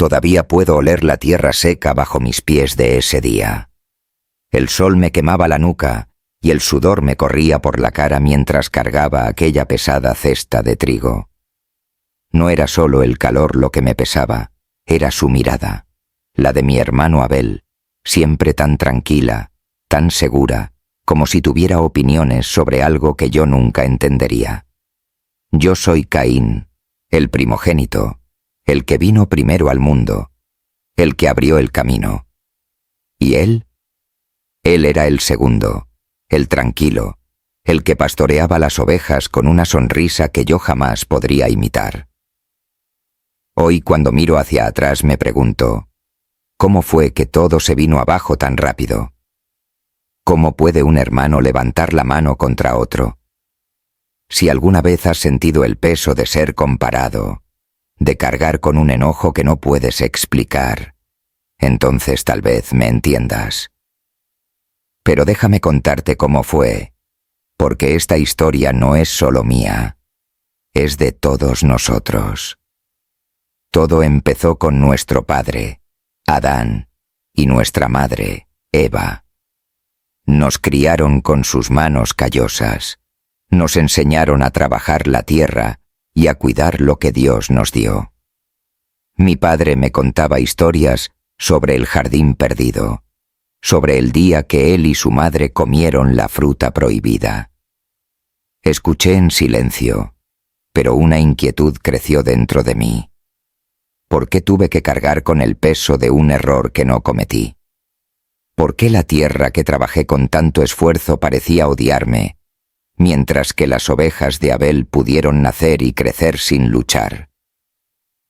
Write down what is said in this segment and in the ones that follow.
Todavía puedo oler la tierra seca bajo mis pies de ese día. El sol me quemaba la nuca y el sudor me corría por la cara mientras cargaba aquella pesada cesta de trigo. No era solo el calor lo que me pesaba, era su mirada, la de mi hermano Abel, siempre tan tranquila, tan segura, como si tuviera opiniones sobre algo que yo nunca entendería. Yo soy Caín, el primogénito, el que vino primero al mundo, el que abrió el camino. ¿Y él? Él era el segundo, el tranquilo, el que pastoreaba las ovejas con una sonrisa que yo jamás podría imitar. Hoy, cuando miro hacia atrás, me pregunto, ¿cómo fue que todo se vino abajo tan rápido? ¿Cómo puede un hermano levantar la mano contra otro? Si alguna vez has sentido el peso de ser comparado, de cargar con un enojo que no puedes explicar, entonces tal vez me entiendas. Pero déjame contarte cómo fue, porque esta historia no es solo mía, es de todos nosotros. Todo empezó con nuestro padre, Adán, y nuestra madre, Eva. Nos criaron con sus manos callosas, nos enseñaron a trabajar la tierra y a cuidar lo que Dios nos dio. Mi padre me contaba historias sobre el jardín perdido, sobre el día que él y su madre comieron la fruta prohibida. Escuché en silencio, pero una inquietud creció dentro de mí. ¿Por qué tuve que cargar con el peso de un error que no cometí? ¿Por qué la tierra que trabajé con tanto esfuerzo parecía odiarme, mientras que las ovejas de Abel pudieron nacer y crecer sin luchar?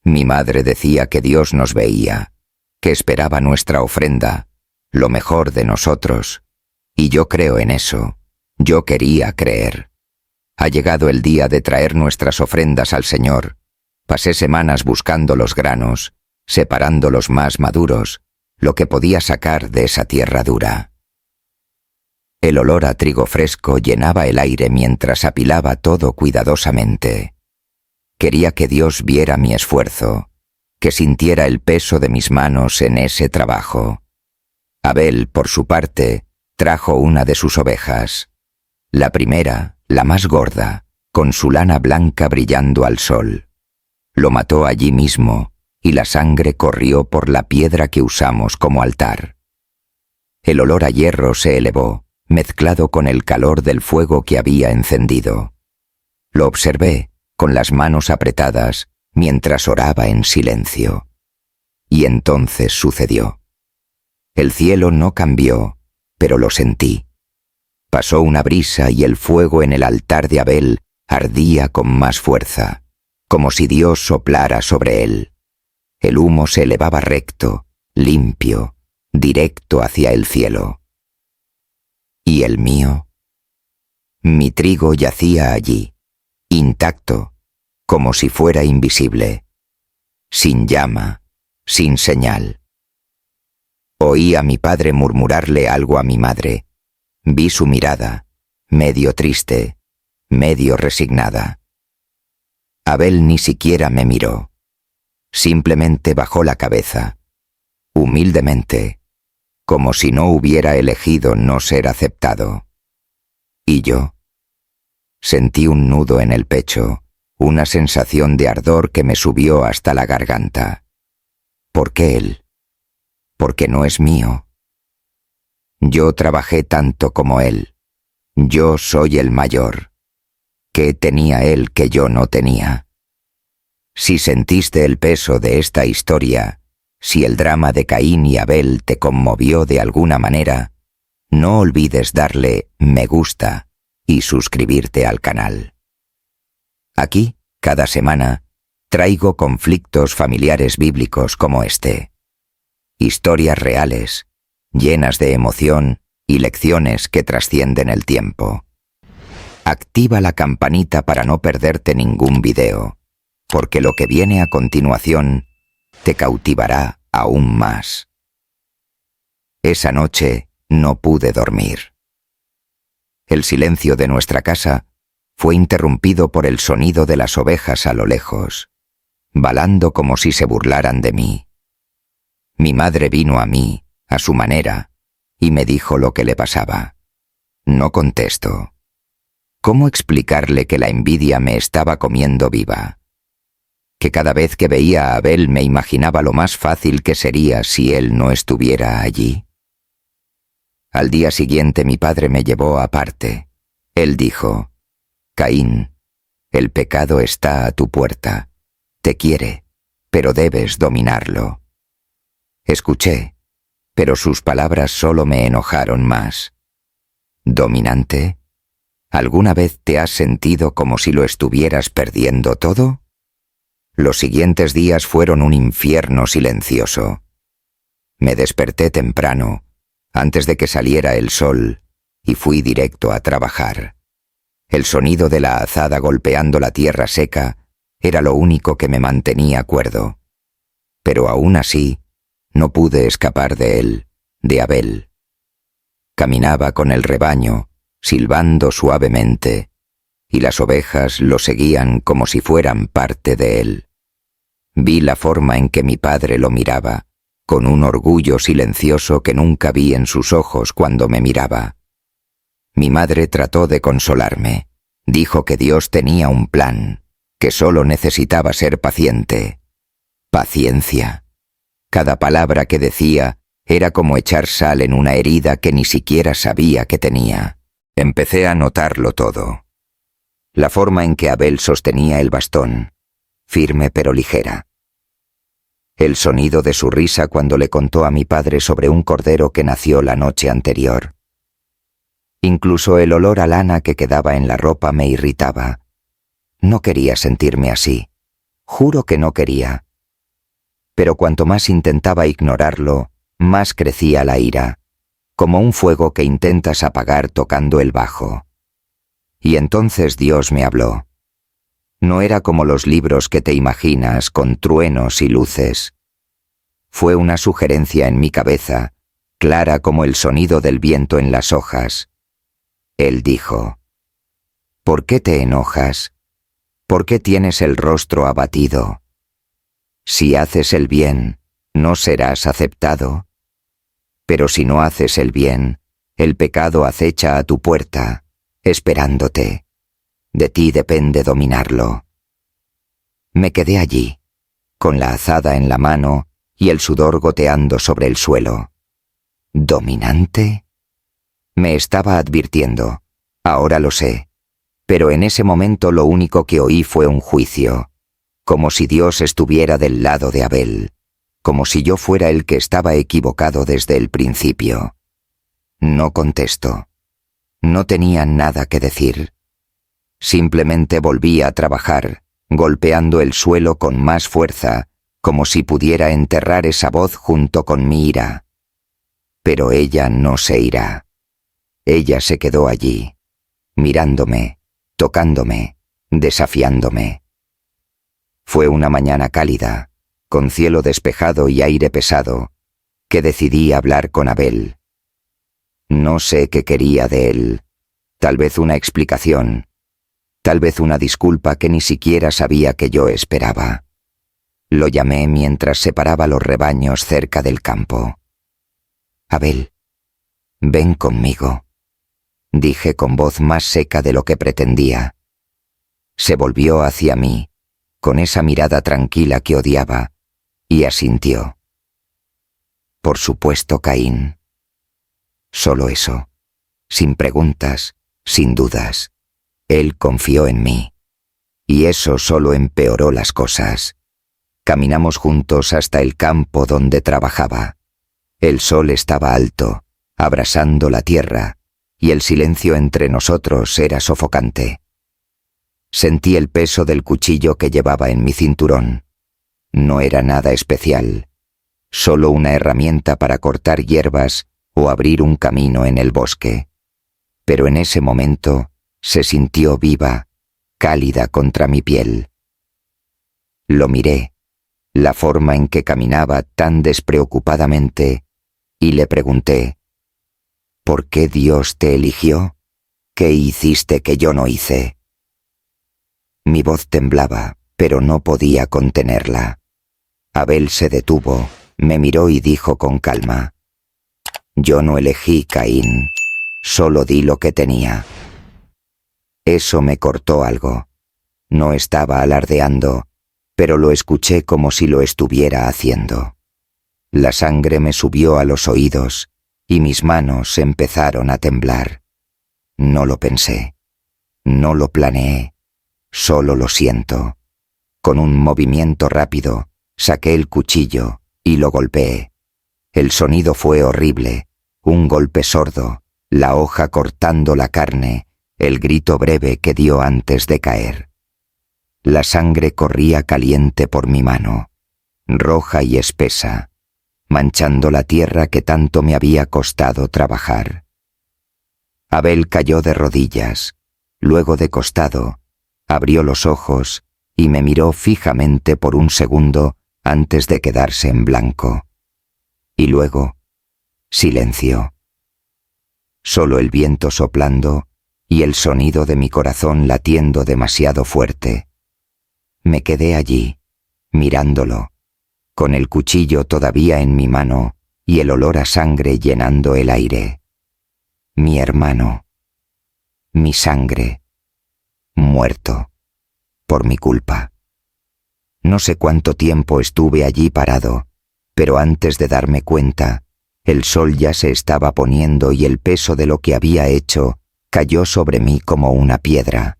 Mi madre decía que Dios nos veía, que esperaba nuestra ofrenda, lo mejor de nosotros, y yo creo en eso, yo quería creer. Ha llegado el día de traer nuestras ofrendas al Señor. Pasé semanas buscando los granos, separando los más maduros, lo que podía sacar de esa tierra dura. El olor a trigo fresco llenaba el aire mientras apilaba todo cuidadosamente. Quería que Dios viera mi esfuerzo, que sintiera el peso de mis manos en ese trabajo. Abel, por su parte, trajo una de sus ovejas. La primera, la más gorda, con su lana blanca brillando al sol. Lo mató allí mismo, y la sangre corrió por la piedra que usamos como altar. El olor a hierro se elevó, mezclado con el calor del fuego que había encendido. Lo observé, con las manos apretadas, mientras oraba en silencio. Y entonces sucedió. El cielo no cambió, pero lo sentí. Pasó una brisa y el fuego en el altar de Abel ardía con más fuerza, como si Dios soplara sobre él. El humo se elevaba recto, limpio, directo hacia el cielo. ¿Y el mío? Mi trigo yacía allí, intacto, como si fuera invisible, sin llama, sin señal. Oí a mi padre murmurarle algo a mi madre. Vi su mirada, medio triste, medio resignada. Abel ni siquiera me miró. Simplemente bajó la cabeza, humildemente, como si no hubiera elegido no ser aceptado. Y yo sentí un nudo en el pecho, una sensación de ardor que me subió hasta la garganta. ¿Por qué él? Porque no es mío. Yo trabajé tanto como él. Yo soy el mayor. ¿Qué tenía él que yo no tenía? Si sentiste el peso de esta historia, si el drama de Caín y Abel te conmovió de alguna manera, no olvides darle me gusta y suscribirte al canal. Aquí, cada semana, traigo conflictos familiares bíblicos como este. Historias reales, llenas de emoción y lecciones que trascienden el tiempo. Activa la campanita para no perderte ningún video, porque lo que viene a continuación te cautivará aún más. Esa noche no pude dormir. El silencio de nuestra casa fue interrumpido por el sonido de las ovejas a lo lejos, balando como si se burlaran de mí, Mi madre vino a mí, a su manera, y me dijo lo que le pasaba. No contesto. ¿Cómo explicarle que la envidia me estaba comiendo viva? Que cada vez que veía a Abel me imaginaba lo más fácil que sería si él no estuviera allí. Al día siguiente mi padre me llevó aparte. Él dijo: Caín, el pecado está a tu puerta. Te quiere, pero debes dominarlo. Escuché, pero sus palabras solo me enojaron más. ¿Dominante? ¿Alguna vez te has sentido como si lo estuvieras perdiendo todo? Los siguientes días fueron un infierno silencioso. Me desperté temprano, antes de que saliera el sol, y fui directo a trabajar. El sonido de la azada golpeando la tierra seca era lo único que me mantenía cuerdo. Pero aún así, no pude escapar de él, de Abel. Caminaba con el rebaño, silbando suavemente, y las ovejas lo seguían como si fueran parte de él. Vi la forma en que mi padre lo miraba, con un orgullo silencioso que nunca vi en sus ojos cuando me miraba. Mi madre trató de consolarme. Dijo que Dios tenía un plan, que solo necesitaba ser paciente. Paciencia. Cada palabra que decía era como echar sal en una herida que ni siquiera sabía que tenía. Empecé a notarlo todo. La forma en que Abel sostenía el bastón, firme pero ligera. El sonido de su risa cuando le contó a mi padre sobre un cordero que nació la noche anterior. Incluso el olor a lana que quedaba en la ropa me irritaba. No quería sentirme así. Juro que no quería. Pero cuanto más intentaba ignorarlo, más crecía la ira, como un fuego que intentas apagar tocando el bajo. Y entonces Dios me habló. No era como los libros que te imaginas, con truenos y luces. Fue una sugerencia en mi cabeza, clara como el sonido del viento en las hojas. Él dijo: ¿Por qué te enojas? ¿Por qué tienes el rostro abatido? Si haces el bien, ¿no serás aceptado? Pero si no haces el bien, el pecado acecha a tu puerta, esperándote. De ti depende dominarlo. Me quedé allí, con la azada en la mano y el sudor goteando sobre el suelo. ¿Dominante? Me estaba advirtiendo. Ahora lo sé. Pero en ese momento lo único que oí fue un juicio, como si Dios estuviera del lado de Abel, como si yo fuera el que estaba equivocado desde el principio. No contesto. No tenía nada que decir. Simplemente volví a trabajar, golpeando el suelo con más fuerza, como si pudiera enterrar esa voz junto con mi ira. Pero ella no se irá. Ella se quedó allí, mirándome, tocándome, desafiándome. Fue una mañana cálida, con cielo despejado y aire pesado, que decidí hablar con Abel. No sé qué quería de él, tal vez una explicación, tal vez una disculpa que ni siquiera sabía que yo esperaba. Lo llamé mientras separaba los rebaños cerca del campo. Abel, ven conmigo, dije con voz más seca de lo que pretendía. Se volvió hacia mí, con esa mirada tranquila que odiaba, y asintió. Por supuesto, Caín. Solo eso, sin preguntas, sin dudas. Él confió en mí, y eso solo empeoró las cosas. Caminamos juntos hasta el campo donde trabajaba. El sol estaba alto, abrasando la tierra, y el silencio entre nosotros era sofocante. Sentí el peso del cuchillo que llevaba en mi cinturón. No era nada especial, solo una herramienta para cortar hierbas o abrir un camino en el bosque. Pero en ese momento se sintió viva, cálida contra mi piel. Lo miré, la forma en que caminaba tan despreocupadamente, y le pregunté: ¿por qué Dios te eligió? ¿Qué hiciste que yo no hice? Mi voz temblaba, pero no podía contenerla. Abel se detuvo, Me miró y dijo con calma: «Yo no elegí, Caín, solo di lo que tenía». Eso me cortó algo. No estaba alardeando, pero lo escuché como si lo estuviera haciendo. La sangre me subió a los oídos y mis manos empezaron a temblar. No lo pensé, no lo planeé, solo lo siento. Con un movimiento rápido, saqué el cuchillo y lo golpeé. El sonido fue horrible, un golpe sordo, la hoja cortando la carne, el grito breve que dio antes de caer. La sangre corría caliente por mi mano, roja y espesa, manchando la tierra que tanto me había costado trabajar. Abel cayó de rodillas, luego de costado, abrió los ojos y me miró fijamente por un segundo antes de quedarse en blanco. Y luego, silencio. Solo el viento soplando y el sonido de mi corazón latiendo demasiado fuerte. Me quedé allí, mirándolo, con el cuchillo todavía en mi mano y el olor a sangre llenando el aire. Mi hermano, mi sangre, muerto, por mi culpa. No sé cuánto tiempo estuve allí parado, pero antes de darme cuenta, el sol ya se estaba poniendo y el peso de lo que había hecho cayó sobre mí como una piedra.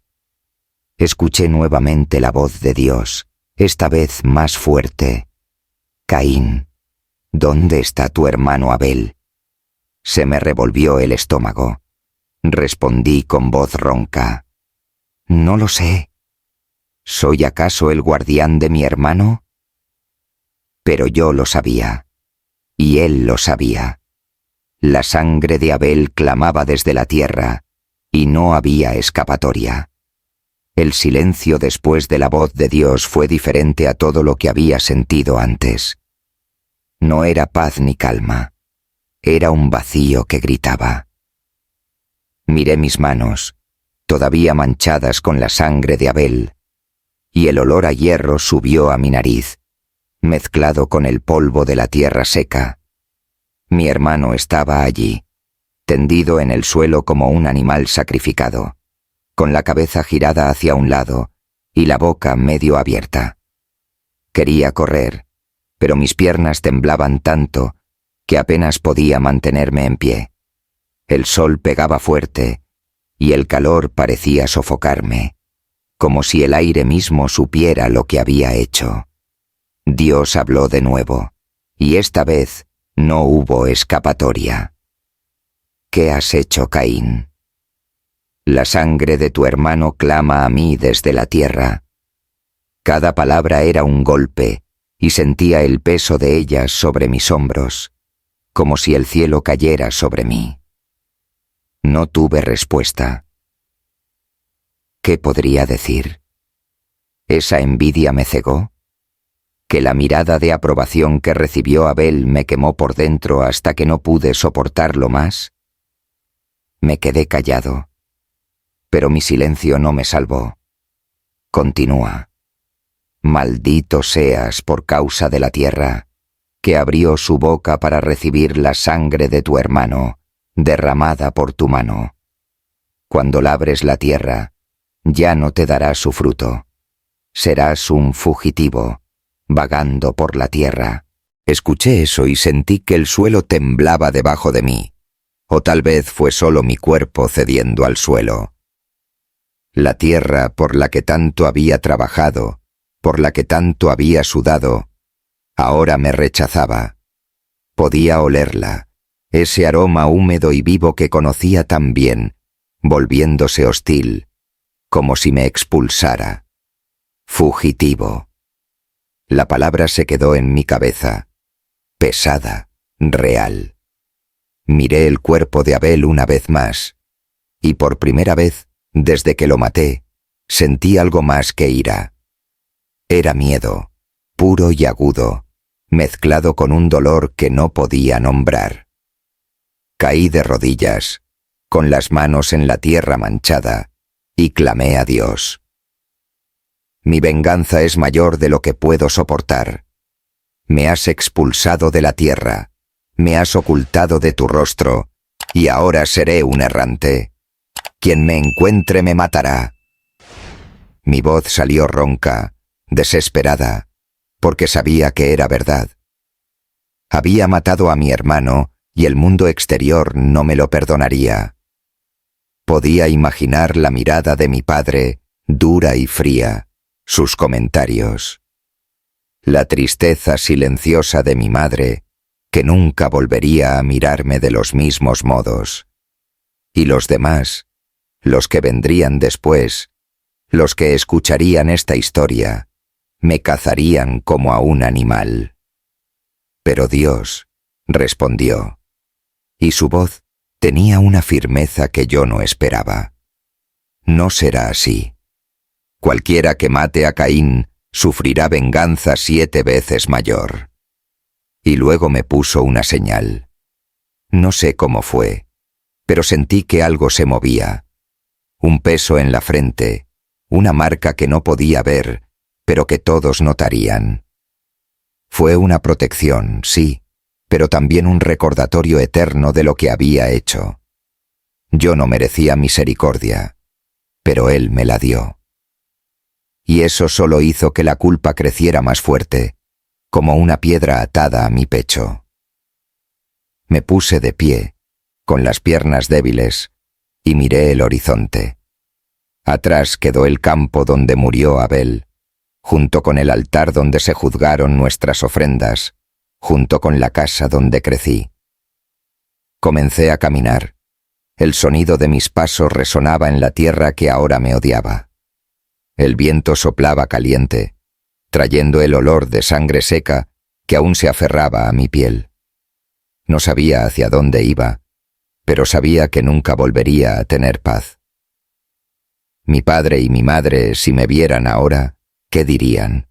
Escuché nuevamente la voz de Dios, esta vez más fuerte. «Caín, ¿dónde está tu hermano Abel?» Se me revolvió el estómago. Respondí con voz ronca: «No lo sé. ¿Soy acaso el guardián de mi hermano?» Pero yo lo sabía, y él lo sabía. La sangre de Abel clamaba desde la tierra, y no había escapatoria. El silencio después de la voz de Dios fue diferente a todo lo que había sentido antes. No era paz ni calma, era un vacío que gritaba. Miré mis manos, todavía manchadas con la sangre de Abel, y el olor a hierro subió a mi nariz, mezclado con el polvo de la tierra seca. Mi hermano estaba allí, tendido en el suelo como un animal sacrificado, con la cabeza girada hacia un lado y la boca medio abierta. Quería correr, pero mis piernas temblaban tanto que apenas podía mantenerme en pie. El sol pegaba fuerte y el calor parecía sofocarme, como si el aire mismo supiera lo que había hecho. Dios habló de nuevo, y esta vez no hubo escapatoria. «¿Qué has hecho, Caín? La sangre de tu hermano clama a mí desde la tierra». Cada palabra era un golpe, y sentía el peso de ellas sobre mis hombros, como si el cielo cayera sobre mí. No tuve respuesta. ¿Qué podría decir? ¿Esa envidia me cegó? ¿Que la mirada de aprobación que recibió Abel me quemó por dentro hasta que no pude soportarlo más? Me quedé callado, pero mi silencio no me salvó. Continúa. Maldito seas por causa de la tierra, que abrió su boca para recibir la sangre de tu hermano, derramada por tu mano. Cuando labres la tierra, ya no te dará su fruto. Serás un fugitivo, vagando por la tierra. Escuché eso y sentí que el suelo temblaba debajo de mí, o tal vez fue solo mi cuerpo cediendo al suelo. La tierra por la que tanto había trabajado, por la que tanto había sudado, ahora me rechazaba. Podía olerla, ese aroma húmedo y vivo que conocía tan bien, volviéndose hostil, como si me expulsara. Fugitivo. La palabra se quedó en mi cabeza, pesada, real. Miré el cuerpo de Abel una vez más, y por primera vez, desde que lo maté, sentí algo más que ira. Era miedo, puro y agudo, mezclado con un dolor que no podía nombrar. Caí de rodillas, con las manos en la tierra manchada, y clamé a Dios. Mi venganza es mayor de lo que puedo soportar. Me has expulsado de la tierra, me has ocultado de tu rostro, y ahora seré un errante. Quien me encuentre me matará. Mi voz salió ronca, desesperada, porque sabía que era verdad. Había matado a mi hermano y el mundo exterior no me lo perdonaría. Podía imaginar la mirada de mi padre, dura y fría, sus comentarios. La tristeza silenciosa de mi madre, que nunca volvería a mirarme de los mismos modos. Y los demás, los que vendrían después, los que escucharían esta historia, me cazarían como a un animal. Pero Dios respondió, y su voz tenía una firmeza que yo no esperaba. No será así. Cualquiera que mate a Caín sufrirá venganza 7 veces mayor. Y luego me puso una señal. No sé cómo fue, pero sentí que algo se movía. Un peso en la frente, una marca que no podía ver, pero que todos notarían. Fue una protección, sí, pero también un recordatorio eterno de lo que había hecho. Yo no merecía misericordia, pero Él me la dio. Y eso solo hizo que la culpa creciera más fuerte, como una piedra atada a mi pecho. Me puse de pie, con las piernas débiles, y miré el horizonte. Atrás quedó el campo donde murió Abel, junto con el altar donde se juzgaron nuestras ofrendas, junto con la casa donde crecí. Comencé a caminar. El sonido de mis pasos resonaba en la tierra que ahora me odiaba. El viento soplaba caliente, trayendo el olor de sangre seca que aún se aferraba a mi piel. No sabía hacia dónde iba, pero sabía que nunca volvería a tener paz. Mi padre y mi madre, si me vieran ahora, ¿qué dirían?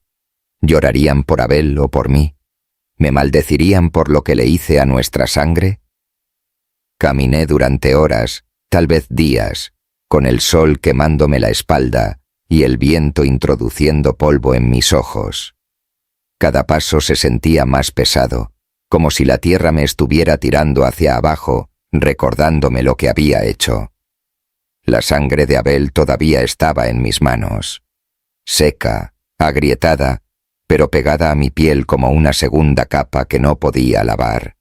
¿Llorarían por Abel o por mí? ¿Me maldecirían por lo que le hice a nuestra sangre? Caminé durante horas, tal vez días, con el sol quemándome la espalda y el viento introduciendo polvo en mis ojos. Cada paso se sentía más pesado, como si la tierra me estuviera tirando hacia abajo, recordándome lo que había hecho. La sangre de Abel todavía estaba en mis manos, seca, agrietada, pero pegada a mi piel como una segunda capa que no podía lavar.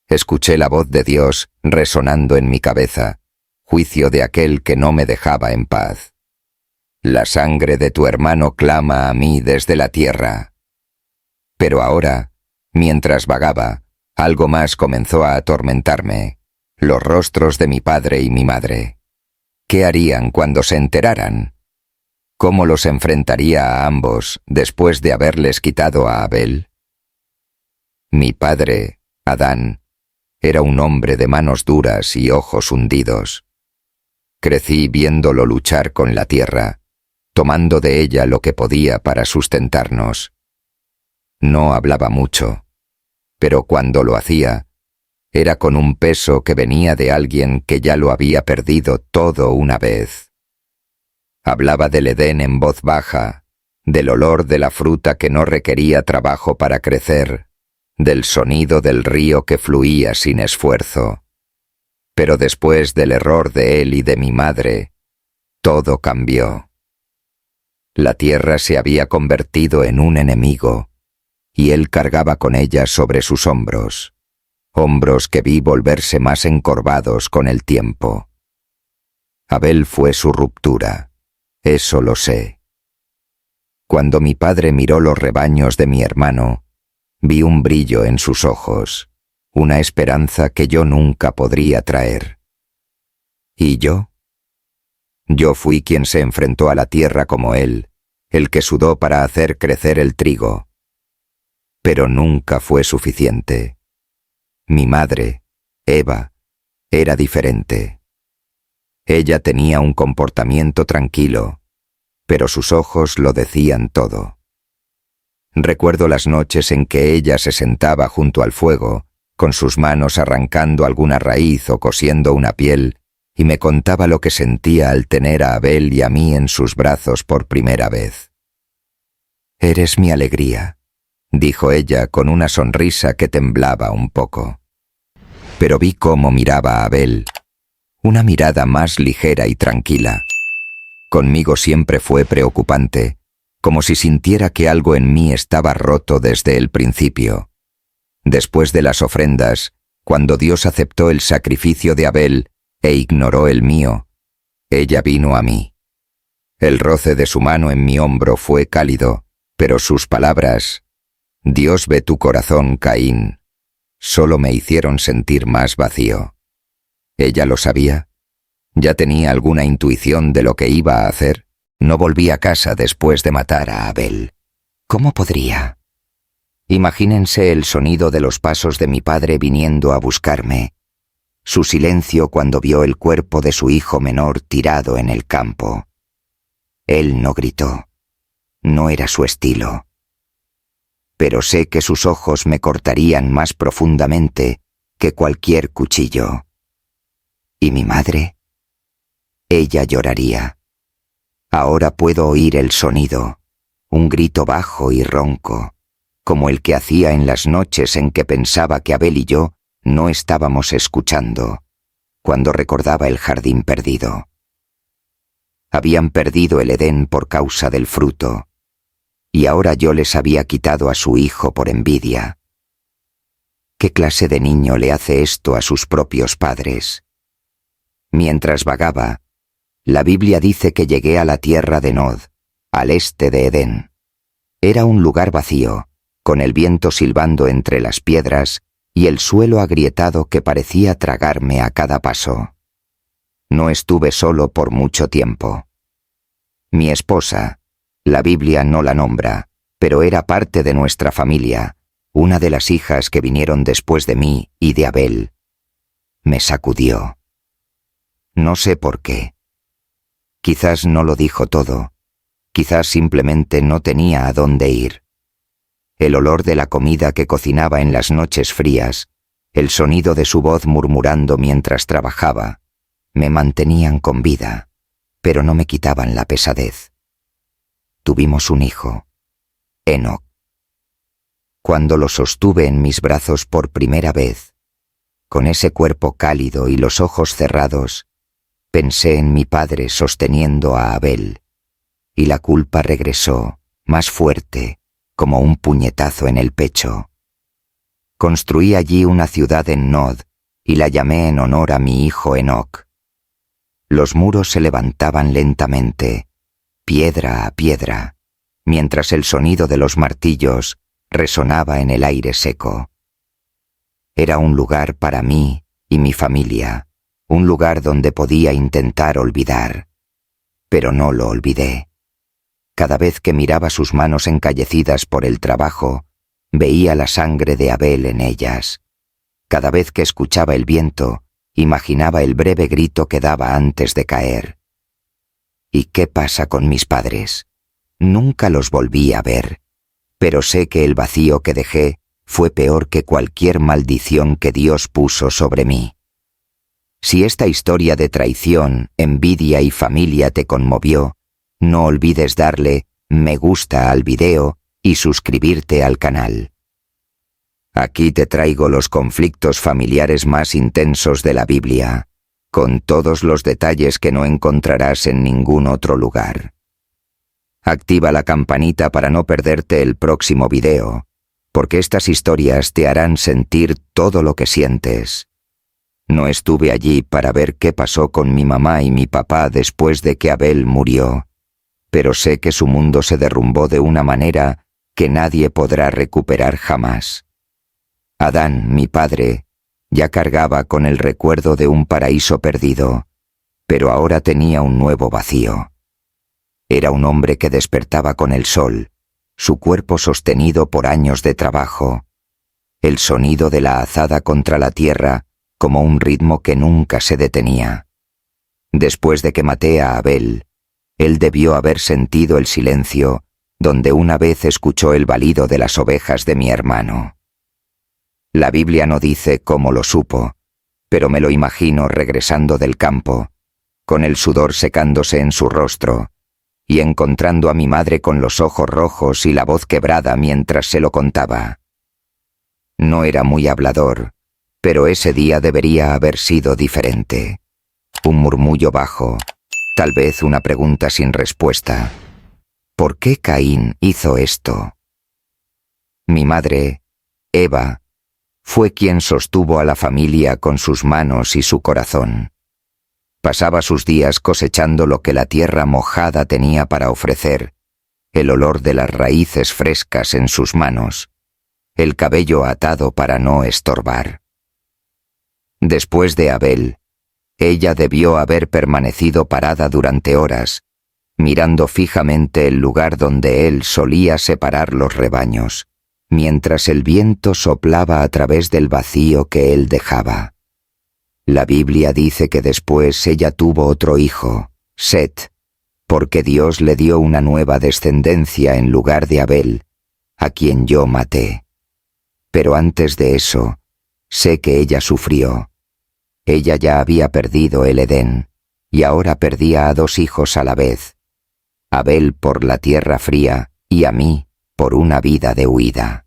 Escuché la voz de Dios resonando en mi cabeza, juicio de aquel que no me dejaba en paz. La sangre de tu hermano clama a mí desde la tierra. Pero ahora, mientras vagaba, algo más comenzó a atormentarme, los rostros de mi padre y mi madre. ¿Qué harían cuando se enteraran? ¿Cómo los enfrentaría a ambos después de haberles quitado a Abel? Mi padre, Adán, era un hombre de manos duras y ojos hundidos. Crecí viéndolo luchar con la tierra, tomando de ella lo que podía para sustentarnos. No hablaba mucho, pero cuando lo hacía, era con un peso que venía de alguien que ya lo había perdido todo una vez. Hablaba del Edén en voz baja, del olor de la fruta que no requería trabajo para crecer, del sonido del río que fluía sin esfuerzo. Pero después del error de él y de mi madre, todo cambió. La tierra se había convertido en un enemigo, y él cargaba con ella sobre sus hombros, hombros que vi volverse más encorvados con el tiempo. Abel fue su ruptura, eso lo sé. Cuando mi padre miró los rebaños de mi hermano, vi un brillo en sus ojos, una esperanza que yo nunca podría traer. ¿Y yo? Yo fui quien se enfrentó a la tierra como él, el que sudó para hacer crecer el trigo. Pero nunca fue suficiente. Mi madre, Eva, era diferente. Ella tenía un comportamiento tranquilo, pero sus ojos lo decían todo. Recuerdo las noches en que ella se sentaba junto al fuego, con sus manos arrancando alguna raíz o cosiendo una piel, y me contaba lo que sentía al tener a Abel y a mí en sus brazos por primera vez. «Eres mi alegría», dijo ella con una sonrisa que temblaba un poco. Pero vi cómo miraba a Abel, una mirada más ligera y tranquila. Conmigo siempre fue preocupante, como si sintiera que algo en mí estaba roto desde el principio. Después de las ofrendas, cuando Dios aceptó el sacrificio de Abel e ignoró el mío, ella vino a mí. El roce de su mano en mi hombro fue cálido, pero sus palabras, «Dios ve tu corazón, Caín», solo me hicieron sentir más vacío. ¿Ella lo sabía? ¿Ya tenía alguna intuición de lo que iba a hacer? No volví a casa después de matar a Abel. ¿Cómo podría? Imagínense el sonido de los pasos de mi padre viniendo a buscarme, su silencio cuando vio el cuerpo de su hijo menor tirado en el campo. Él no gritó. No era su estilo. Pero sé que sus ojos me cortarían más profundamente que cualquier cuchillo. ¿Y mi madre? Ella lloraría. Ahora puedo oír el sonido, un grito bajo y ronco, como el que hacía en las noches en que pensaba que Abel y yo no estábamos escuchando, cuando recordaba el jardín perdido. Habían perdido el Edén por causa del fruto, y ahora yo les había quitado a su hijo por envidia. ¿Qué clase de niño le hace esto a sus propios padres? Mientras vagaba, la Biblia dice que llegué a la tierra de Nod, al este de Edén. Era un lugar vacío, con el viento silbando entre las piedras y el suelo agrietado que parecía tragarme a cada paso. No estuve solo por mucho tiempo. Mi esposa, la Biblia no la nombra, pero era parte de nuestra familia, una de las hijas que vinieron después de mí y de Abel. Me sacudió. No sé por qué. Quizás no lo dijo todo, quizás simplemente no tenía a dónde ir. El olor de la comida que cocinaba en las noches frías, el sonido de su voz murmurando mientras trabajaba, me mantenían con vida, pero no me quitaban la pesadez. Tuvimos un hijo, Enoc. Cuando lo sostuve en mis brazos por primera vez, con ese cuerpo cálido y los ojos cerrados, pensé en mi padre sosteniendo a Abel, y la culpa regresó, más fuerte, como un puñetazo en el pecho. Construí allí una ciudad en Nod y la llamé en honor a mi hijo Enoc. Los muros se levantaban lentamente, piedra a piedra, mientras el sonido de los martillos resonaba en el aire seco. Era un lugar para mí y mi familia, un lugar donde podía intentar olvidar, pero no lo olvidé. Cada vez que miraba sus manos encallecidas por el trabajo, veía la sangre de Abel en ellas. Cada vez que escuchaba el viento, imaginaba el breve grito que daba antes de caer. ¿Y qué pasa con mis padres? Nunca los volví a ver, pero sé que el vacío que dejé fue peor que cualquier maldición que Dios puso sobre mí. Si esta historia de traición, envidia y familia te conmovió, no olvides darle me gusta al video y suscribirte al canal. Aquí te traigo los conflictos familiares más intensos de la Biblia, con todos los detalles que no encontrarás en ningún otro lugar. Activa la campanita para no perderte el próximo video, porque estas historias te harán sentir todo lo que sientes. No estuve allí para ver qué pasó con mi mamá y mi papá después de que Abel murió, pero sé que su mundo se derrumbó de una manera que nadie podrá recuperar jamás. Adán, mi padre, ya cargaba con el recuerdo de un paraíso perdido, pero ahora tenía un nuevo vacío. Era un hombre que despertaba con el sol, su cuerpo sostenido por años de trabajo, el sonido de la azada contra la tierra como un ritmo que nunca se detenía. Después de que maté a Abel, él debió haber sentido el silencio donde una vez escuchó el balido de las ovejas de mi hermano. La Biblia no dice cómo lo supo, pero me lo imagino regresando del campo, con el sudor secándose en su rostro, y encontrando a mi madre con los ojos rojos y la voz quebrada mientras se lo contaba. No era muy hablador, pero ese día debería haber sido diferente. Un murmullo bajo, tal vez una pregunta sin respuesta. ¿Por qué Caín hizo esto? Mi madre, Eva, fue quien sostuvo a la familia con sus manos y su corazón. Pasaba sus días cosechando lo que la tierra mojada tenía para ofrecer, el olor de las raíces frescas en sus manos, el cabello atado para no estorbar. Después de Abel, ella debió haber permanecido parada durante horas, mirando fijamente el lugar donde él solía separar los rebaños, mientras el viento soplaba a través del vacío que él dejaba. La Biblia dice que después ella tuvo otro hijo, Set, porque Dios le dio una nueva descendencia en lugar de Abel, a quien yo maté. Pero antes de eso, sé que ella sufrió. Ella ya había perdido el Edén, y ahora perdía a 2 hijos a la vez, Abel por la tierra fría y a mí por una vida de huida.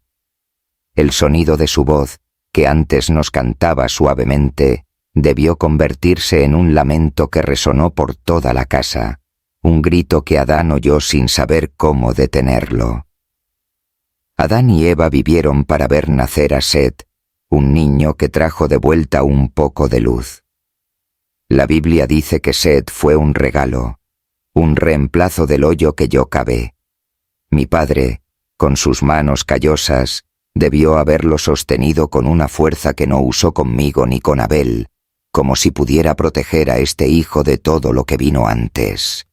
El sonido de su voz, que antes nos cantaba suavemente, debió convertirse en un lamento que resonó por toda la casa, un grito que Adán oyó sin saber cómo detenerlo. Adán y Eva vivieron para ver nacer a Set, un niño que trajo de vuelta un poco de luz. La Biblia dice que Set fue un regalo, un reemplazo del hoyo que yo cavé. Mi padre, con sus manos callosas, debió haberlo sostenido con una fuerza que no usó conmigo ni con Abel, como si pudiera proteger a este hijo de todo lo que vino antes.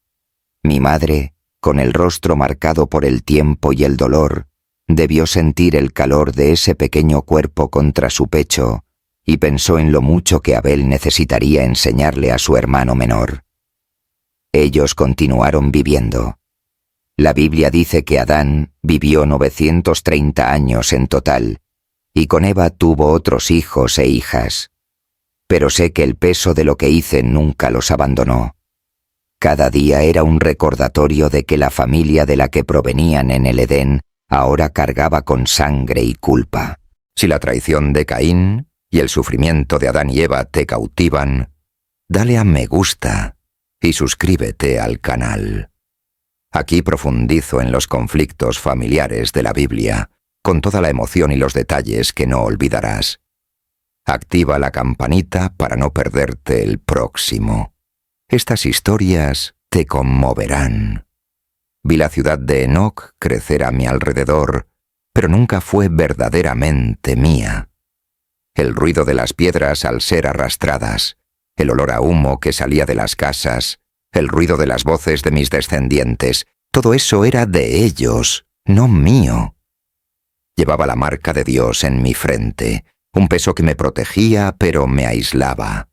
Mi madre, con el rostro marcado por el tiempo y el dolor, debió sentir el calor de ese pequeño cuerpo contra su pecho y pensó en lo mucho que Abel necesitaría enseñarle a su hermano menor. Ellos continuaron viviendo. La Biblia dice que Adán vivió 930 años en total, y con Eva tuvo otros hijos e hijas. Pero sé que el peso de lo que hice nunca los abandonó. Cada día era un recordatorio de que la familia de la que provenían en el Edén ahora cargaba con sangre y culpa. Si la traición de Caín y el sufrimiento de Adán y Eva te cautivan, dale a me gusta y suscríbete al canal. Aquí profundizo en los conflictos familiares de la Biblia, con toda la emoción y los detalles que no olvidarás. Activa la campanita para no perderte el próximo. Estas historias te conmoverán. Vi la ciudad de Enoc crecer a mi alrededor, pero nunca fue verdaderamente mía. El ruido de las piedras al ser arrastradas, el olor a humo que salía de las casas, el ruido de las voces de mis descendientes, todo eso era de ellos, no mío. Llevaba la marca de Dios en mi frente, un peso que me protegía pero me aislaba.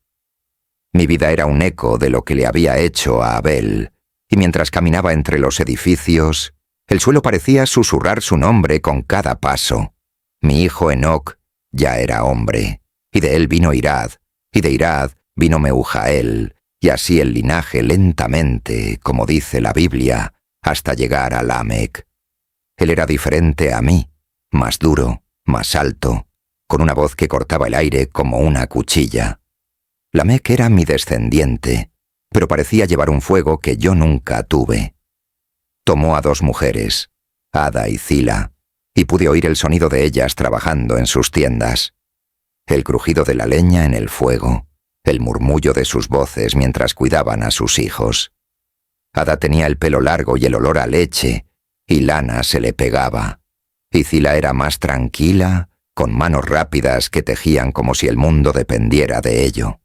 Mi vida era un eco de lo que le había hecho a Abel, y mientras caminaba entre los edificios, el suelo parecía susurrar su nombre con cada paso. Mi hijo Enoc ya era hombre, y de él vino Irad, y de Irad vino Meujael, y así el linaje lentamente, como dice la Biblia, hasta llegar a Lamec. Él era diferente a mí, más duro, más alto, con una voz que cortaba el aire como una cuchilla. Lamec era mi descendiente, pero parecía llevar un fuego que yo nunca tuve. Tomó a 2 mujeres, Ada y Zila, y pude oír el sonido de ellas trabajando en sus tiendas. El crujido de la leña en el fuego, el murmullo de sus voces mientras cuidaban a sus hijos. Ada tenía el pelo largo y el olor a leche, y lana se le pegaba, y Zila era más tranquila, con manos rápidas que tejían como si el mundo dependiera de ello.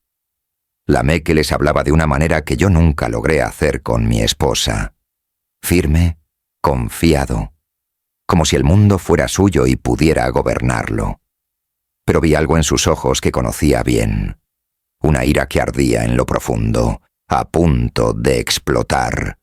Lamec les hablaba de una manera que yo nunca logré hacer con mi esposa. Firme, confiado, como si el mundo fuera suyo y pudiera gobernarlo. Pero vi algo en sus ojos que conocía bien. Una ira que ardía en lo profundo, a punto de explotar.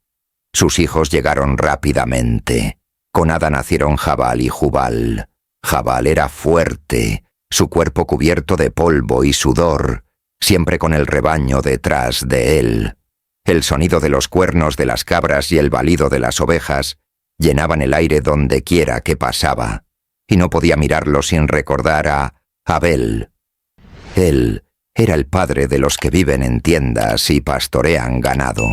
Sus hijos llegaron rápidamente. Con Ada nacieron Jabal y Jubal. Jabal era fuerte, su cuerpo cubierto de polvo y sudor, siempre con el rebaño detrás de él. El sonido de los cuernos de las cabras y el balido de las ovejas llenaban el aire donde quiera que pasaba, y no podía mirarlo sin recordar a Abel. Él era el padre de los que viven en tiendas y pastorean ganado,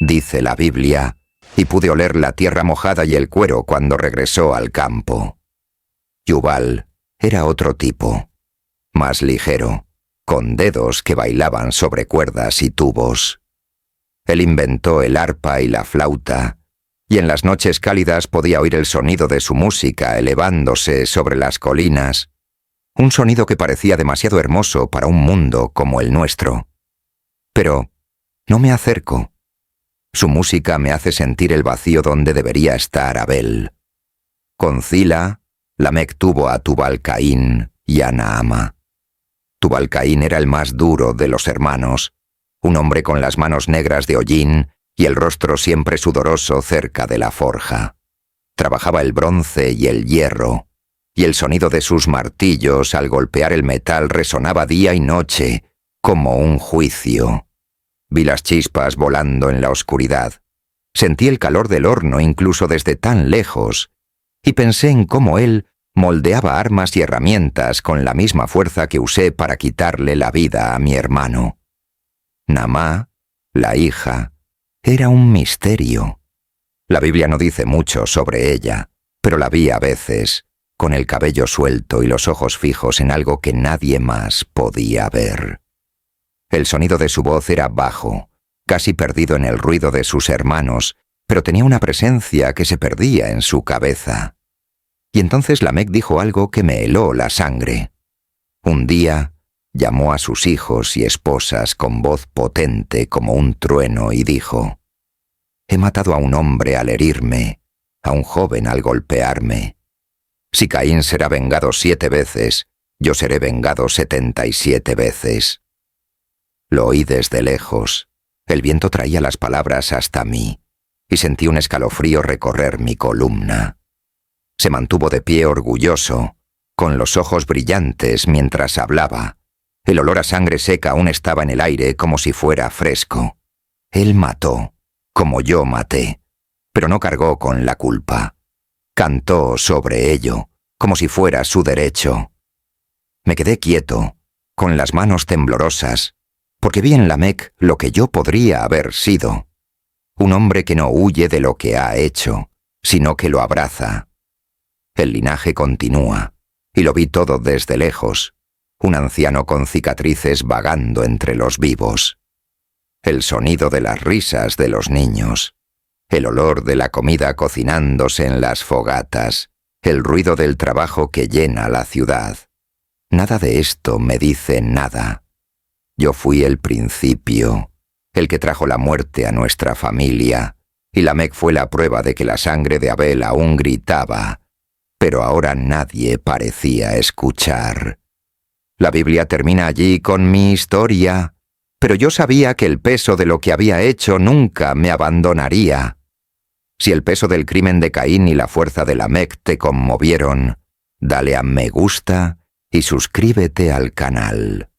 dice la Biblia, y pude oler la tierra mojada y el cuero cuando regresó al campo. Yuval era otro tipo, más ligero, con dedos que bailaban sobre cuerdas y tubos. Él inventó el arpa y la flauta, y en las noches cálidas podía oír el sonido de su música elevándose sobre las colinas, un sonido que parecía demasiado hermoso para un mundo como el nuestro. Pero no me acerco. Su música me hace sentir el vacío donde debería estar Abel. Con Zila, Lamec tuvo a Tubal-Caín y a Naama. Tubal-Caín era el más duro de los hermanos, un hombre con las manos negras de hollín y el rostro siempre sudoroso cerca de la forja. Trabajaba el bronce y el hierro, y el sonido de sus martillos al golpear el metal resonaba día y noche, como un juicio. Vi las chispas volando en la oscuridad. Sentí el calor del horno incluso desde tan lejos, y pensé en cómo él moldeaba armas y herramientas con la misma fuerza que usé para quitarle la vida a mi hermano. Naamá, la hija, era un misterio. La Biblia no dice mucho sobre ella, pero la vi a veces, con el cabello suelto y los ojos fijos en algo que nadie más podía ver. El sonido de su voz era bajo, casi perdido en el ruido de sus hermanos, pero tenía una presencia que se perdía en su cabeza. Y entonces Lamec dijo algo que me heló la sangre. Un día llamó a sus hijos y esposas con voz potente como un trueno y dijo: «He matado a un hombre al herirme, a un joven al golpearme. Si Caín será vengado 7 veces, yo seré vengado 77 veces». Lo oí desde lejos. El viento traía las palabras hasta mí, y sentí un escalofrío recorrer mi columna. Se mantuvo de pie orgulloso, con los ojos brillantes mientras hablaba. El olor a sangre seca aún estaba en el aire como si fuera fresco. Él mató, como yo maté, pero no cargó con la culpa. Cantó sobre ello, como si fuera su derecho. Me quedé quieto, con las manos temblorosas, porque vi en Lamec lo que yo podría haber sido. Un hombre que no huye de lo que ha hecho, sino que lo abraza. El linaje continúa, y lo vi todo desde lejos, un anciano con cicatrices vagando entre los vivos. El sonido de las risas de los niños, el olor de la comida cocinándose en las fogatas, el ruido del trabajo que llena la ciudad. Nada de esto me dice nada. Yo fui el principio, el que trajo la muerte a nuestra familia, y Lamec fue la prueba de que la sangre de Abel aún gritaba, pero ahora nadie parecía escuchar. La Biblia termina allí con mi historia, pero yo sabía que el peso de lo que había hecho nunca me abandonaría. Si el peso del crimen de Caín y la fuerza de Lamec te conmovieron, dale a me gusta y suscríbete al canal.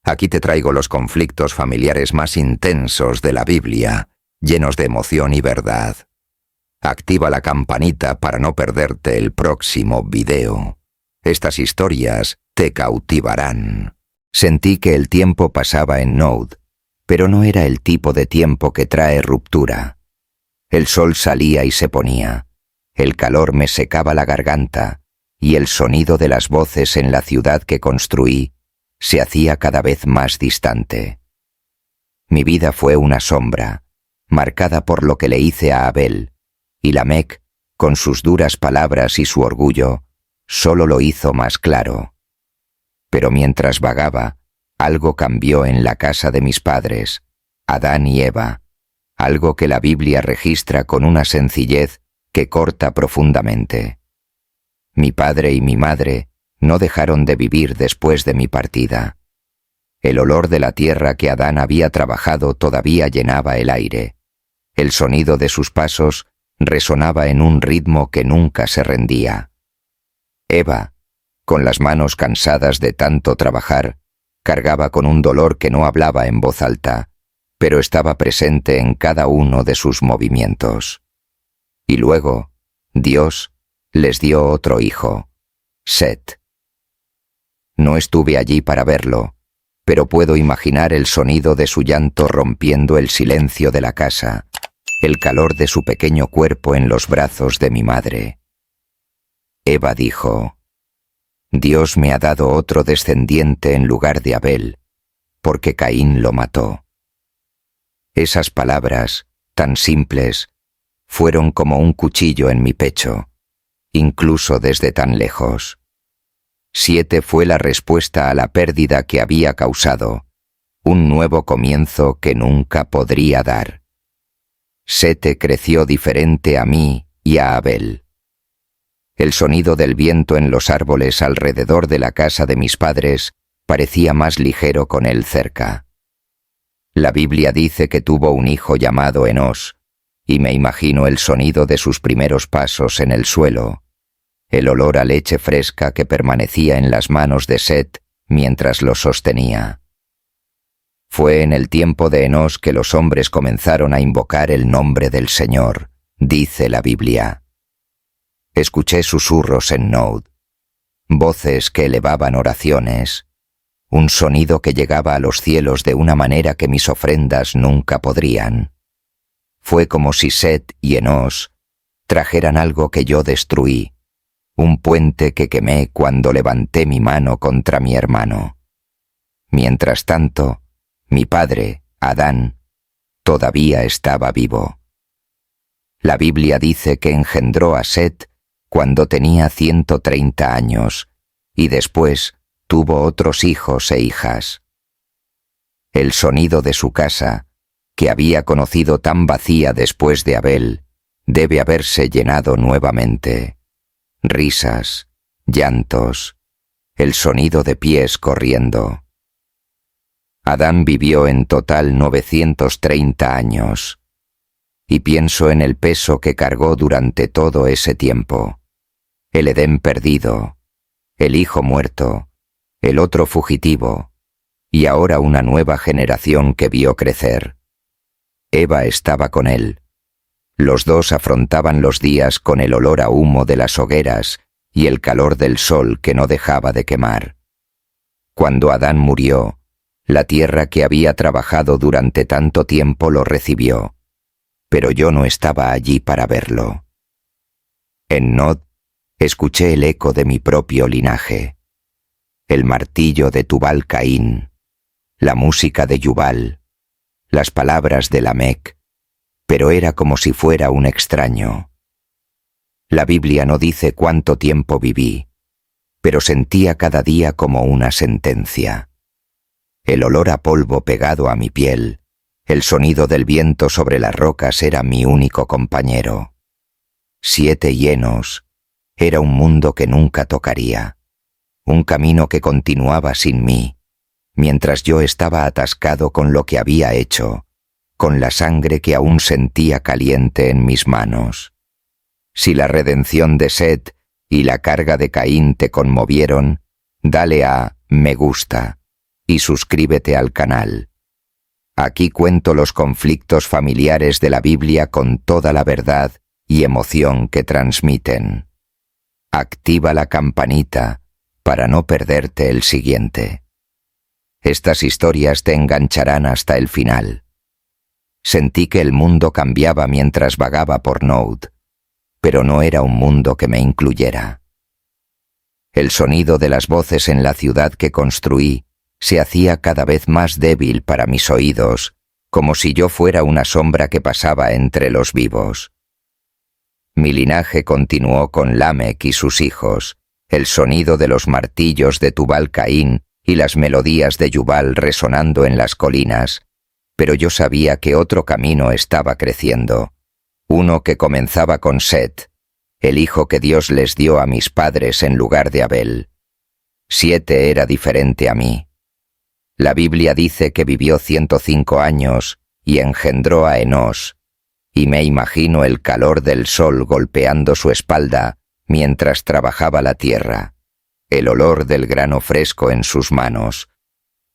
Aquí te traigo los conflictos familiares más intensos de la Biblia, llenos de emoción y verdad. Activa la campanita para no perderte el próximo video. Estas historias te cautivarán. Sentí que el tiempo pasaba en Node, pero no era el tipo de tiempo que trae ruptura. El sol salía y se ponía, el calor me secaba la garganta, y el sonido de las voces en la ciudad que construí se hacía cada vez más distante. Mi vida fue una sombra, marcada por lo que le hice a Abel, y Lamec, con sus duras palabras y su orgullo, solo lo hizo más claro. Pero mientras vagaba, algo cambió en la casa de mis padres, Adán y Eva, algo que la Biblia registra con una sencillez que corta profundamente. Mi padre y mi madre no dejaron de vivir después de mi partida. El olor de la tierra que Adán había trabajado todavía llenaba el aire. El sonido de sus pasos resonaba en un ritmo que nunca se rendía. Eva, con las manos cansadas de tanto trabajar, cargaba con un dolor que no hablaba en voz alta, pero estaba presente en cada uno de sus movimientos. Y luego, Dios les dio otro hijo, Set. No estuve allí para verlo, pero puedo imaginar el sonido de su llanto rompiendo el silencio de la casa, el calor de su pequeño cuerpo en los brazos de mi madre. Eva dijo: Dios me ha dado otro descendiente en lugar de Abel, porque Caín lo mató. Esas palabras, tan simples, fueron como un cuchillo en mi pecho, incluso desde tan lejos. 7 fue la respuesta a la pérdida que había causado, un nuevo comienzo que nunca podría dar. Sete creció diferente a mí y a Abel. El sonido del viento en los árboles alrededor de la casa de mis padres parecía más ligero con él cerca. La Biblia dice que tuvo un hijo llamado Enós, y me imagino el sonido de sus primeros pasos en el suelo, el olor a leche fresca que permanecía en las manos de Set mientras lo sostenía. Fue en el tiempo de Enós que los hombres comenzaron a invocar el nombre del Señor, dice la Biblia. Escuché susurros en Nod, voces que elevaban oraciones, un sonido que llegaba a los cielos de una manera que mis ofrendas nunca podrían. Fue como si Set y Enós trajeran algo que yo destruí, un puente que quemé cuando levanté mi mano contra mi hermano. Mientras tanto, mi padre, Adán, todavía estaba vivo. La Biblia dice que engendró a Set cuando tenía 130 años y después tuvo otros hijos e hijas. El sonido de su casa, que había conocido tan vacía después de Abel, debe haberse llenado nuevamente. Risas, llantos, el sonido de pies corriendo. Adán vivió en total 930 años, y pienso en el peso que cargó durante todo ese tiempo. El Edén perdido, el hijo muerto, el otro fugitivo, y ahora una nueva generación que vio crecer. Eva estaba con él. Los dos afrontaban los días con el olor a humo de las hogueras y el calor del sol que no dejaba de quemar. Cuando Adán murió, la tierra que había trabajado durante tanto tiempo lo recibió, pero yo no estaba allí para verlo. En Nod, escuché el eco de mi propio linaje, el martillo de Tubal Caín, la música de Yubal, las palabras de Lamec, pero era como si fuera un extraño. La Biblia no dice cuánto tiempo viví, pero sentía cada día como una sentencia. El olor a polvo pegado a mi piel, el sonido del viento sobre las rocas era mi único compañero. 7 llenos, era un mundo que nunca tocaría, un camino que continuaba sin mí, mientras yo estaba atascado con lo que había hecho, con la sangre que aún sentía caliente en mis manos. Si la redención de Set y la carga de Caín te conmovieron, dale a me gusta y suscríbete al canal. Aquí cuento los conflictos familiares de la Biblia con toda la verdad y emoción que transmiten. Activa la campanita para no perderte el siguiente. Estas historias te engancharán hasta el final. Sentí que el mundo cambiaba mientras vagaba por Nod, pero no era un mundo que me incluyera. El sonido de las voces en la ciudad que construí se hacía cada vez más débil para mis oídos, como si yo fuera una sombra que pasaba entre los vivos. Mi linaje continuó con Lamec y sus hijos, el sonido de los martillos de Tubal Caín y las melodías de Yubal resonando en las colinas, pero yo sabía que otro camino estaba creciendo, uno que comenzaba con Set, el hijo que Dios les dio a mis padres en lugar de Abel. 7 era diferente a mí. La Biblia dice que vivió 105 años y engendró a Enós, y me imagino el calor del sol golpeando su espalda mientras trabajaba la tierra, el olor del grano fresco en sus manos,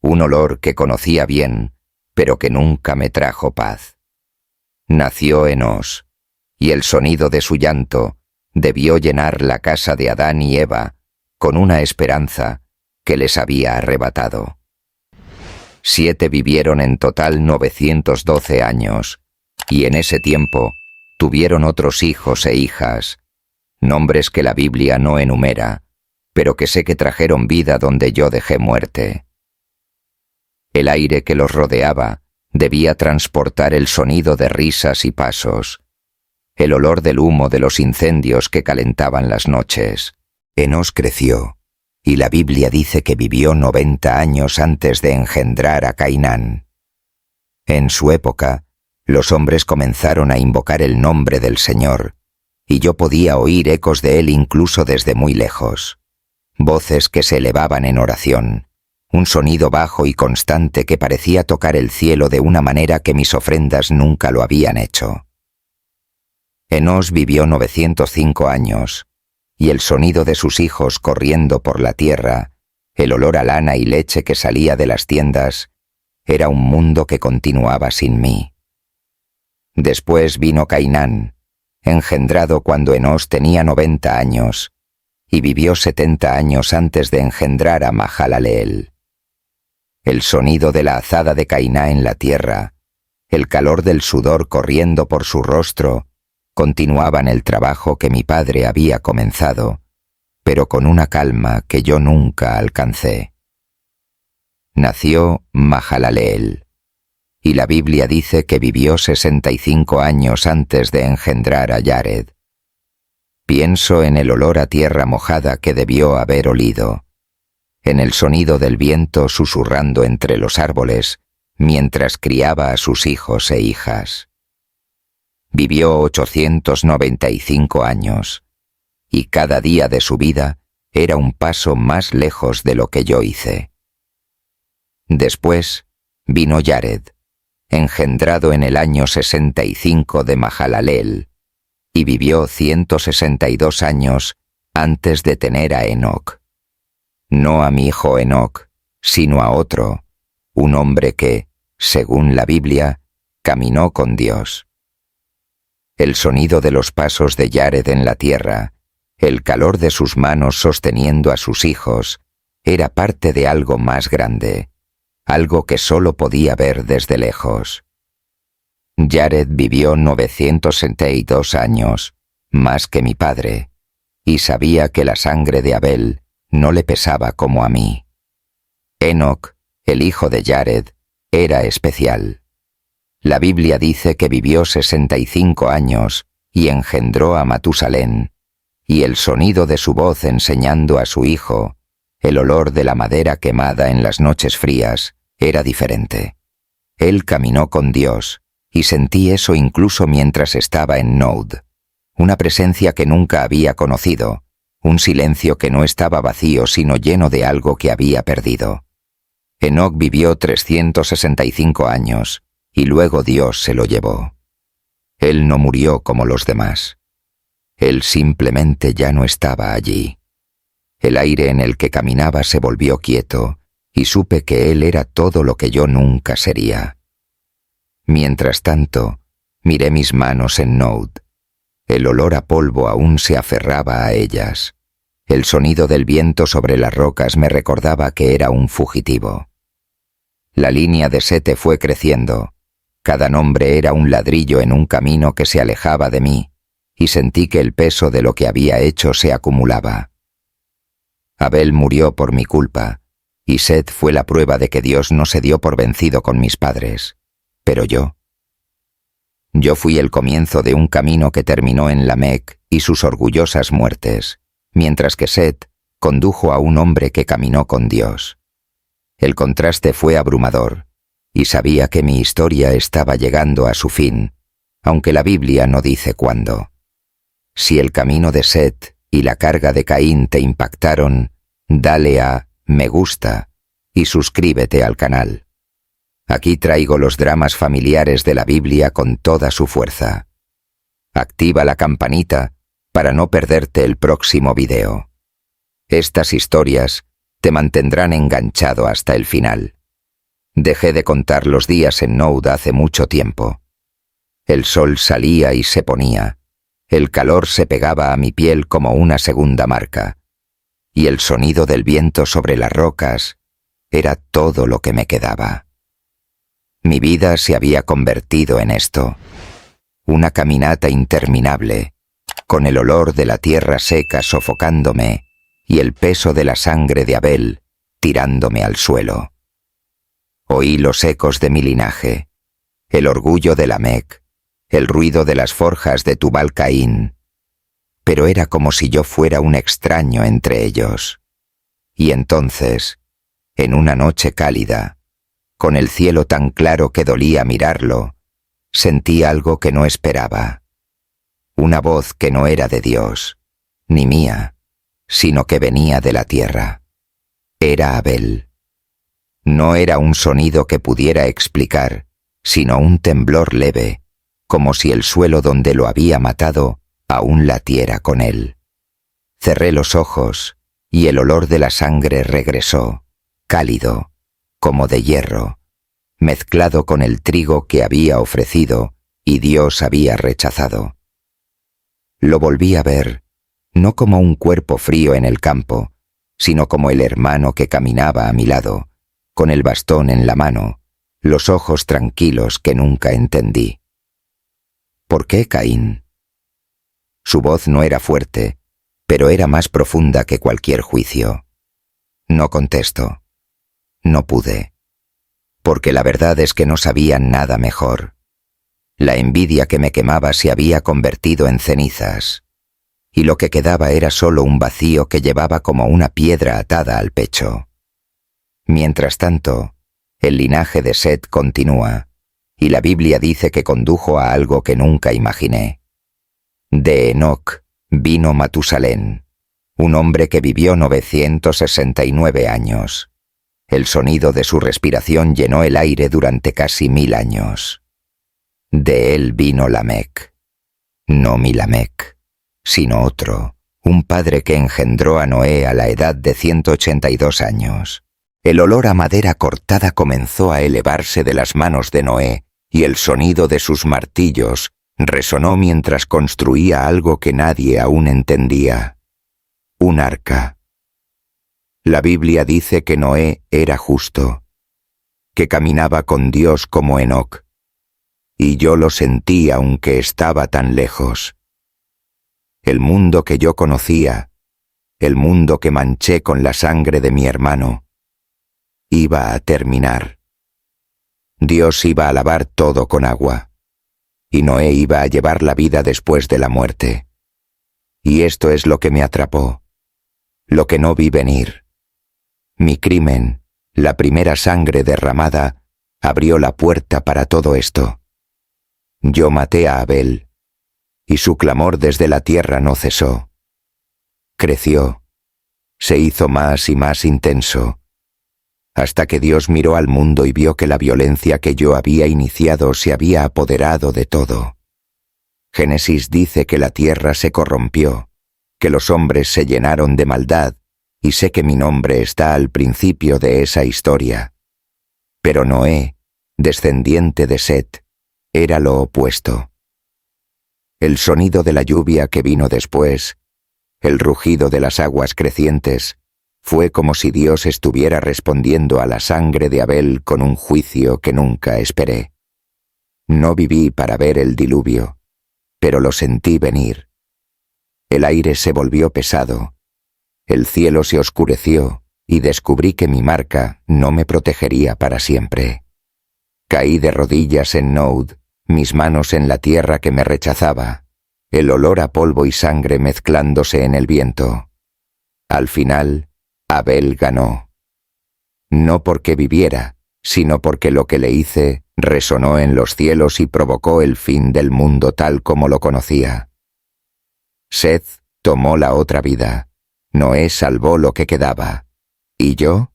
un olor que conocía bien, pero que nunca me trajo paz. Nació Enós, y el sonido de su llanto debió llenar la casa de Adán y Eva con una esperanza que les había arrebatado. 7 vivieron en total 912 años, y en ese tiempo tuvieron otros hijos e hijas, nombres que la Biblia no enumera, pero que sé que trajeron vida donde yo dejé muerte. El aire que los rodeaba debía transportar el sonido de risas y pasos, el olor del humo de los incendios que calentaban las noches. Enós creció, y la Biblia dice que vivió 90 años antes de engendrar a Cainán. En su época, los hombres comenzaron a invocar el nombre del Señor, y yo podía oír ecos de él incluso desde muy lejos. Voces que se elevaban en oración, un sonido bajo y constante que parecía tocar el cielo de una manera que mis ofrendas nunca lo habían hecho. Enós vivió 905 años, y el sonido de sus hijos corriendo por la tierra, el olor a lana y leche que salía de las tiendas, era un mundo que continuaba sin mí. Después vino Cainán, engendrado cuando Enós tenía 90 años, y vivió 70 años antes de engendrar a Mahalaleel. El sonido de la azada de Cainán en la tierra, el calor del sudor corriendo por su rostro, continuaban el trabajo que mi padre había comenzado, pero con una calma que yo nunca alcancé. Nació Mahalaleel, y la Biblia dice que vivió 65 años antes de engendrar a Yared. Pienso en el olor a tierra mojada que debió haber olido, en el sonido del viento susurrando entre los árboles mientras criaba a sus hijos e hijas. Vivió 895 años, y cada día de su vida era un paso más lejos de lo que yo hice. Después vino Yared, engendrado en el año 65 de Mahalaleel, y vivió 162 años antes de tener a Enoc. No a mi hijo Enoc, sino a otro, un hombre que, según la Biblia, caminó con Dios. El sonido de los pasos de Yared en la tierra, el calor de sus manos sosteniendo a sus hijos, era parte de algo más grande, algo que solo podía ver desde lejos. Yared vivió 962 años, más que mi padre, y sabía que la sangre de Abel no le pesaba como a mí. Enoc, el hijo de Yared, era especial. La Biblia dice que vivió 65 años y engendró a Matusalén, y el sonido de su voz enseñando a su hijo, el olor de la madera quemada en las noches frías, era diferente. Él caminó con Dios, y sentí eso incluso mientras estaba en Nod, una presencia que nunca había conocido, un silencio que no estaba vacío sino lleno de algo que había perdido. Enoc vivió 365 años, y luego Dios se lo llevó. Él no murió como los demás. Él simplemente ya no estaba allí. El aire en el que caminaba se volvió quieto, y supe que él era todo lo que yo nunca sería. Mientras tanto, miré mis manos en Nod. El olor a polvo aún se aferraba a ellas. El sonido del viento sobre las rocas me recordaba que era un fugitivo. La línea de Sete fue creciendo. Cada nombre era un ladrillo en un camino que se alejaba de mí, y sentí que el peso de lo que había hecho se acumulaba. Abel murió por mi culpa, y Set fue la prueba de que Dios no se dio por vencido con mis padres. Pero yo fui el comienzo de un camino que terminó en Lamec y sus orgullosas muertes, mientras que Set condujo a un hombre que caminó con Dios. El contraste fue abrumador, y sabía que mi historia estaba llegando a su fin, aunque la Biblia no dice cuándo. Si el camino de Set y la carga de Caín te impactaron, dale a me gusta y suscríbete al canal. Aquí traigo los dramas familiares de la Biblia con toda su fuerza. Activa la campanita para no perderte el próximo video. Estas historias te mantendrán enganchado hasta el final. Dejé de contar los días en Noud hace mucho tiempo. El sol salía y se ponía. El calor se pegaba a mi piel como una segunda marca. Y el sonido del viento sobre las rocas era todo lo que me quedaba. Mi vida se había convertido en esto. Una caminata interminable, con el olor de la tierra seca sofocándome y el peso de la sangre de Abel tirándome al suelo. Oí los ecos de mi linaje, el orgullo de Lamec, el ruido de las forjas de Tubal-Caín, pero era como si yo fuera un extraño entre ellos. Y entonces, en una noche cálida, con el cielo tan claro que dolía mirarlo, sentí algo que no esperaba. Una voz que no era de Dios, ni mía, sino que venía de la tierra. Era Abel. No era un sonido que pudiera explicar, sino un temblor leve, como si el suelo donde lo había matado aún latiera con él. Cerré los ojos y el olor de la sangre regresó, cálido, como de hierro, mezclado con el trigo que había ofrecido y Dios había rechazado. Lo volví a ver, no como un cuerpo frío en el campo, sino como el hermano que caminaba a mi lado, con el bastón en la mano, los ojos tranquilos que nunca entendí. ¿Por qué Caín? Su voz no era fuerte, pero era más profunda que cualquier juicio. No contesto. No pude. Porque la verdad es que no sabía nada mejor. La envidia que me quemaba se había convertido en cenizas, y lo que quedaba era solo un vacío que llevaba como una piedra atada al pecho. Mientras tanto, el linaje de Set continúa, y la Biblia dice que condujo a algo que nunca imaginé. De Enoc vino Matusalén, un hombre que vivió 969 años. El sonido de su respiración llenó el aire durante casi 1000 años. De él vino Lamec. No mi Lamec, sino otro, un padre que engendró a Noé a la edad de 182 años. El olor a madera cortada comenzó a elevarse de las manos de Noé, y el sonido de sus martillos resonó mientras construía algo que nadie aún entendía. Un arca. La Biblia dice que Noé era justo, que caminaba con Dios como Enoc, y yo lo sentí aunque estaba tan lejos. El mundo que yo conocía, el mundo que manché con la sangre de mi hermano, iba a terminar. Dios iba a lavar todo con agua, y Noé iba a llevar la vida después de la muerte. Y esto es lo que me atrapó, lo que no vi venir. Mi crimen, la primera sangre derramada, abrió la puerta para todo esto. Yo maté a Abel, y su clamor desde la tierra no cesó. Creció, se hizo más y más intenso, hasta que Dios miró al mundo y vio que la violencia que yo había iniciado se había apoderado de todo. Génesis dice que la tierra se corrompió, que los hombres se llenaron de maldad, y sé que mi nombre está al principio de esa historia. Pero Noé, descendiente de Set, era lo opuesto. El sonido de la lluvia que vino después, el rugido de las aguas crecientes, fue como si Dios estuviera respondiendo a la sangre de Abel con un juicio que nunca esperé. No viví para ver el diluvio, pero lo sentí venir. El aire se volvió pesado, el cielo se oscureció y descubrí que mi marca no me protegería para siempre. Caí de rodillas en Noud, mis manos en la tierra que me rechazaba, el olor a polvo y sangre mezclándose en el viento. Al final, Abel ganó. No porque viviera, sino porque lo que le hice resonó en los cielos y provocó el fin del mundo tal como lo conocía. Seth tomó la otra vida, Noé salvó lo que quedaba, ¿y yo?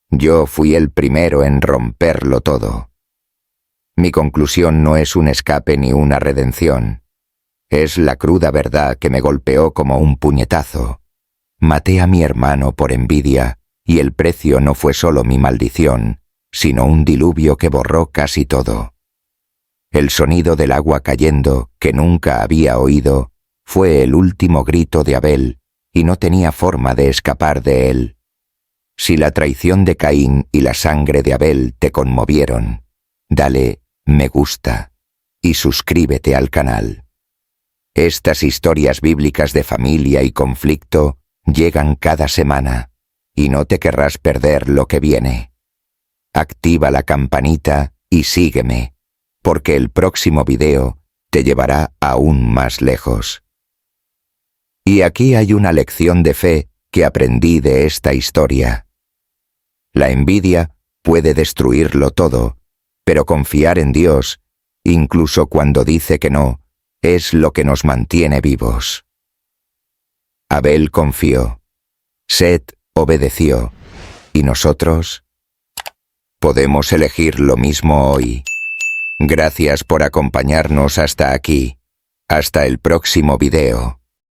Yo fui el primero en romperlo todo. Mi conclusión no es un escape ni una redención. Es la cruda verdad que me golpeó como un puñetazo. Maté a mi hermano por envidia, y el precio no fue solo mi maldición, sino un diluvio que borró casi todo. El sonido del agua cayendo, que nunca había oído, fue el último grito de Abel, y no tenía forma de escapar de él. Si la traición de Caín y la sangre de Abel te conmovieron, dale me gusta y suscríbete al canal. Estas historias bíblicas de familia y conflicto llegan cada semana, y no te querrás perder lo que viene. Activa la campanita y sígueme, porque el próximo video te llevará aún más lejos. Y aquí hay una lección de fe que aprendí de esta historia. La envidia puede destruirlo todo, pero confiar en Dios, incluso cuando dice que no, es lo que nos mantiene vivos. Abel confió, Set obedeció, ¿y nosotros? Podemos elegir lo mismo hoy. Gracias por acompañarnos hasta aquí. Hasta el próximo video.